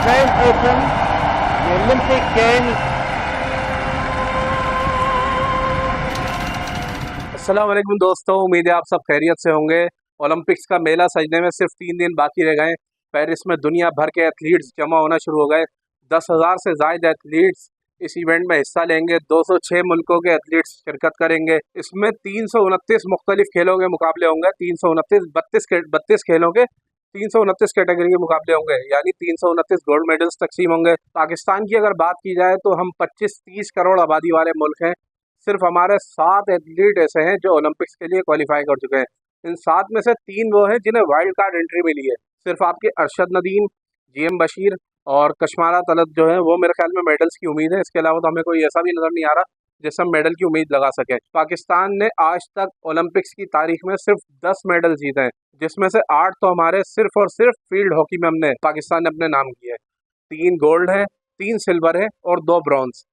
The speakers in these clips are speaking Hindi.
Australian Open, the Olympic Games. अस्सलाम वालेकुम दोस्तों, उम्मीद है आप सब खैरियत से होंगे। ओलंपिक्स का मेला सजने में सिर्फ 3 दिन बाकी रह गए। पेरिस में दुनिया भर के एथलीट्स जमा होना शुरू हो गए। 10,000 से ज़ायद एथलीट्स इस इवेंट में हिस्सा लेंगे। 206 मुल्कों के एथलीट्स शिरकत करेंगे। इसमें 329 मुख्तलिफ खेलों के मुकाबले होंगे। 32 खेलों के 329 कैटेगरी के मुकाबले होंगे, यानी 329 गोल्ड मेडल्स तकसीम होंगे। पाकिस्तान की अगर बात की जाए तो हम 25-30 करोड़ आबादी वाले मुल्क हैं। सिर्फ हमारे 7 एथलीट ऐसे हैं जो ओलंपिक्स के लिए क्वालिफाई कर चुके हैं। इन 7 में से 3 वो हैं जिन्हें वाइल्ड कार्ड एंट्री मिली है। सिर्फ आपके अरशद नदीम, जीएम बशीर और कशमारा तलत जो है वो मेरे ख्याल में मेडल्स की उम्मीद है। इसके अलावा तो हमें कोई ऐसा भी नज़र नहीं आ रहा जिससे हम मेडल की उम्मीद लगा सकें। पाकिस्तान ने आज तक ओलंपिक्स की तारीख में सिर्फ 10 मेडल जीते हैं, जिसमें से 8 तो हमारे सिर्फ और सिर्फ फील्ड हॉकी में पाकिस्तान ने अपने नाम किए हैं। 3 गोल्ड है, 3 सिल्वर है और 2 ब्रॉन्ज।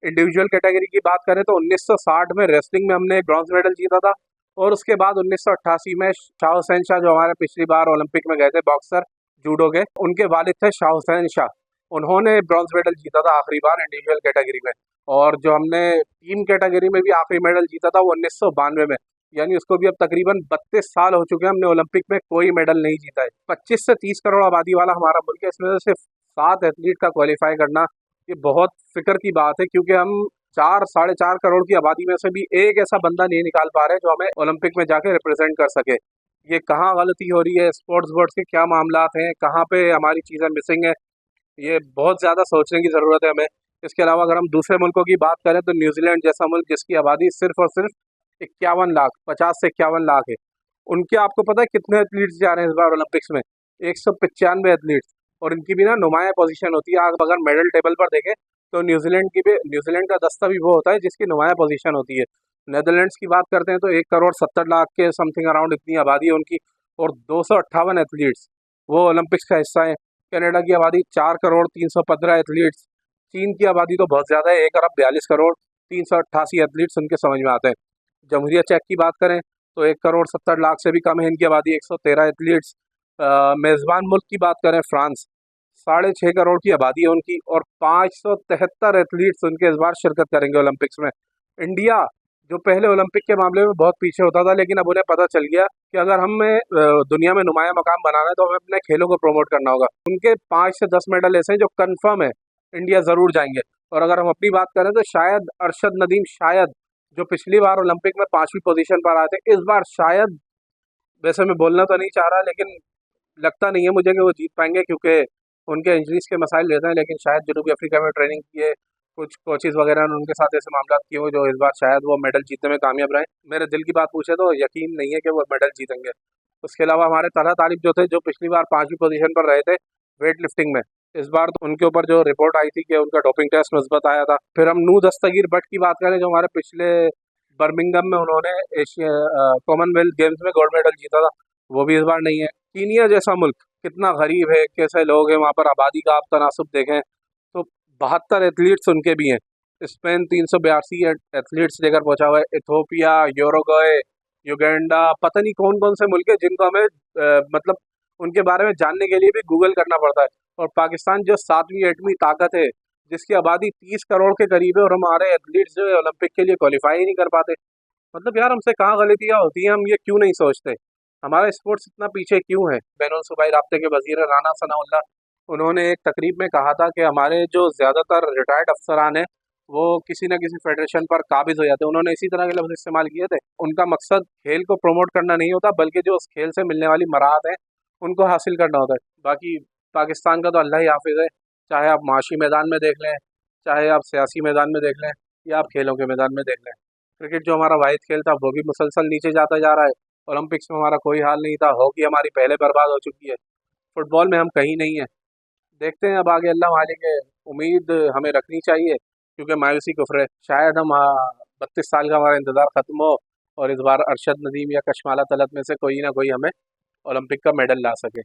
इंडिविजुअल कैटेगरी की बात करें तो 1960 में रेसलिंग में हमने एक ब्रॉन्ज मेडल जीता था, और उसके बाद 1988 में शाह हुसैन शाह, जो हमारे पिछली बार ओलंपिक में गए थे बॉक्सर जूडो के, उनके वालिद थे शाह हुसैन शाह, उन्होंने ब्रॉन्ज मेडल जीता था आखिरी बार इंडिविजुअल कैटेगरी में। और जो हमने टीम कैटेगरी में भी आखिरी मेडल जीता था वो 1992 में, यानी उसको भी अब तकरीबन 32 साल हो चुके हैं, हमने ओलंपिक में कोई मेडल नहीं जीता है। 25 से 30 करोड़ आबादी वाला हमारा मुल्क है, इसमें से सिर्फ 7 एथलीट का क्वालिफाई करना ये बहुत फिक्र की बात है, क्योंकि हम 4-4.5 करोड़ की आबादी में से भी एक ऐसा बंदा नहीं निकाल पा रहे जो हमें ओलंपिक में जाके रिप्रेजेंट कर सके। ये कहाँ गलती हो रही है, स्पोर्ट्स बोर्ड्स के क्या मामलात हैं, कहाँ पे हमारी चीज़ें मिसिंग है, ये बहुत ज़्यादा सोचने की ज़रूरत है हमें। इसके अलावा अगर हम दूसरे मुल्कों की बात करें तो न्यूजीलैंड जैसा मुल्क, जिसकी आबादी सिर्फ और सिर्फ 51 लाख, 50 से 51 लाख है, उनके आपको पता है कितने एथलीट्स जा रहे हैं इस बार ओलंपिक्स में? 195 एथलीट्स। और इनकी भी ना नुमाया पोजीशन होती है। आप अगर मेडल टेबल पर देखें तो न्यूजीलैंड का दस्ता भी वो होता है जिसकी नुमाया पोजीशन होती है। नेदरलैंड्स की बात करते हैं तो 1 करोड़ 70 लाख के समथिंग अराउंड इतनी आबादी है उनकी, और 258 एथलीट्स वो ओलंपिक्स का हिस्सा है। कनाडा की आबादी 4 करोड़ 315 एथलीट्स। चीन की आबादी तो बहुत ज़्यादा है, 1 अरब 42 करोड़ 388 एथलीट्स उनके समझ में आते हैं। जमहूरिया चेक की बात करें तो 1 करोड़ 70 लाख से भी कम है इनकी आबादी, 113 एथलीट्स। मेज़बान मुल्क की बात करें फ्रांस, 6.5 करोड़ की आबादी है उनकी, और 573 एथलीट्स उनके इस बार शिरकत करेंगे ओलंपिक्स में। इंडिया जो पहले ओलंपिक के मामले में बहुत पीछे होता था, लेकिन अब उन्हें पता चल गया कि अगर हमें दुनिया में नुमाया मकाम बनाना है तो हमें अपने खेलों को प्रमोट करना होगा। उनके 5 से 10 मेडल ऐसे हैं जो कन्फर्म है इंडिया ज़रूर जाएंगे। और अगर हम अपनी बात करें तो शायद अरशद नदीम, शायद जो पिछली बार ओलंपिक में 5वीं पोजीशन पर आए थे, इस बार शायद, वैसे मैं बोलना तो नहीं चाह रहा लेकिन लगता नहीं है मुझे कि वो जीत पाएंगे, क्योंकि उनके इंजरीज के मसाइल रहते हैं। लेकिन शायद जनूबी अफ्रीका में ट्रेनिंग किए कुछ कोचेज़ वगैरह ने उनके साथ ऐसे मामला किए हुए जो इस बार शायद वो मेडल जीतने में कामयाब रहे। मेरे दिल की बात पूछे तो यकीन नहीं है कि वो मेडल जीतेंगे। उसके अलावा हमारे तलहा तारिक जो थे, जो पिछली बार 5वीं पोजीशन पर रहे थे वेट लिफ्टिंग में, इस बार तो उनके ऊपर जो रिपोर्ट आई थी कि उनका डोपिंग टेस्ट मुस्बत आया था। फिर हम नू दस्तगीर बट की बात करें, जो हमारे पिछले बर्मिंघम में उन्होंने एशिया कॉमनवेल्थ गेम्स में गोल्ड मेडल जीता था, वो भी इस बार नहीं है। कीनिया जैसा मुल्क कितना गरीब है, कैसे लोग हैं वहाँ पर, आबादी का आप तनासुब देखें तो 72 एथलीट्स उनके भी हैं। स्पेन 382 एथलीट्स लेकर पहुंचा हुआ है। इथोपिया, यूरुग्वे, युगांडा, पता नहीं कौन कौन से मुल्क है जिनको हमें मतलब उनके बारे में जानने के लिए भी गूगल करना पड़ता है। और पाकिस्तान जो 7वीं 8वीं ताकत है, जिसकी आबादी 30 करोड़ के करीब है, और हमारे एथलीट्स जो है ओलंपिक के लिए क्वालिफाई ही नहीं कर पाते। मतलब यार, हमसे कहाँ गलतियाँ होती हैं, हम ये क्यों नहीं सोचते? हमारा स्पोर्ट्स इतना पीछे क्यों है? बैनुल सूबाई राब्ते के वजीर राना सनाउल्लाह, उन्होंने एक तकरीब में कहा था कि हमारे जो ज़्यादातर रिटायर्ड अफसरान हैं वो किसी न किसी फेडरेशन पर काबिज हो जाते हैं। उन्होंने इसी तरह के लफ्ज़ इस्तेमाल किए थे। उनका मकसद खेल को प्रमोट करना नहीं होता, बल्कि जो उस खेल से मिलने वाली मराहत है उनको हासिल करना होता है। बाकी पाकिस्तान का तो अल्लाह ही हाफिज़ है, चाहे आप माशी मैदान में देख लें, चाहे आप सियासी मैदान में देख लें, या आप खेलों के मैदान में देख लें। क्रिकेट जो हमारा वाहिद खेल था वो भी मुसलसल नीचे जाता जा रहा है। ओलंपिक्स में हमारा कोई हाल नहीं था। हॉकी हमारी पहले बर्बाद हो चुकी है। फुटबॉल में हम कहीं नहीं हैं। देखते हैं अब आगे, अल्लाह मालिक है। उम्मीद हमें रखनी चाहिए, क्योंकि मायूसी कुफ्र है। शायद हम 32 साल का हमारा इंतज़ार ख़त्म हो और इस बार अरशद नदीम या कशमाला तलत में से कोई ना कोई हमें ओलंपिक का मेडल ला सके।